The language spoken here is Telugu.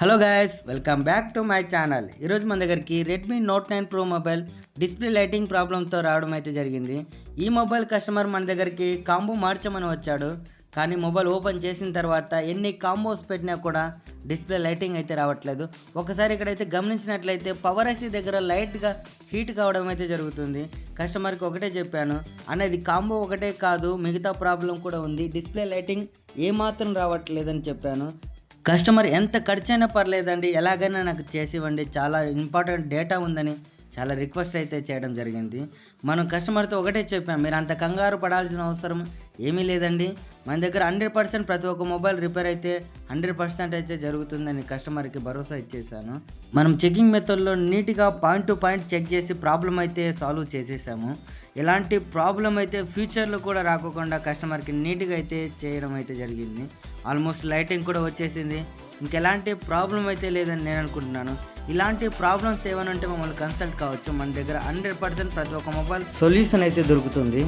Hello guys, welcome back to my channel. ఈరోజు మన దగ్గరికి Redmi Note 9 pro mobile display lighting ప్రాబ్లంతో రావడం అయితే జరిగింది. ఈ మొబైల్ కస్టమర్ మన దగ్గరికి కాంబో మార్చమని వచ్చాడు. కానీ మొబైల్ ఓపెన్ చేసిన తర్వాత ఎన్ని కాంబోస్ పెట్టినా కూడా డిస్ప్లే లైటింగ్ అయితే రావట్లేదు. ఒకసారి ఇక్కడైతే గమనించినట్లయితే పవర్ ఐసీ దగ్గర లైట్గా హీట్ కావడం అయితే జరుగుతుంది. కస్టమర్కి ఒకటే చెప్పాను, అనేది కాంబో ఒకటే కాదు, మిగతా ప్రాబ్లం కూడా ఉంది, డిస్ప్లే లైటింగ్ ఏమాత్రం రావట్లేదని చెప్పాను. కస్టమర్ ఎంత ఖర్చైనా పర్లేదండి, ఎలాగైనా నాకు చేసి ఇవ్వండి, చాలా ఇంపార్టెంట్ డేటా ఉందని చాలా రిక్వెస్ట్ అయితే చేయడం జరిగింది. మనం కస్టమర్తో ఒకటే చెప్పాం, మీరు అంత కంగారు పడాల్సిన అవసరం ఏమీ లేదండి, మన దగ్గర 100% ప్రతి ఒక్క మొబైల్ రిపేర్ అయితే 100% అయితే జరుగుతుందని కస్టమర్కి భరోసా ఇచ్చేసాను. మనం చెకింగ్ మెథడ్లో నీట్గా పాయింట్ టు పాయింట్ చెక్ చేసి ప్రాబ్లం అయితే సాల్వ్ చేసేసాము. ఇలాంటి ప్రాబ్లం అయితే ఫ్యూచర్లో కూడా రాకుండా కస్టమర్కి నీట్గా అయితే చేయడం అయితే జరిగింది. ఆల్మోస్ట్ లైటింగ్ కూడా వచ్చేసింది, ఇంకెలాంటి ప్రాబ్లం అయితే లేదని నేను అనుకుంటున్నాను. ఇలాంటి ప్రాబ్లమ్స్ ఏమైనా ఉంటే మమ్మల్ని కన్సల్ట్ కావచ్చు. మన దగ్గర 100% ప్రతి ఒక్క మొబైల్ సొల్యూషన్ అయితే దొరుకుతుంది.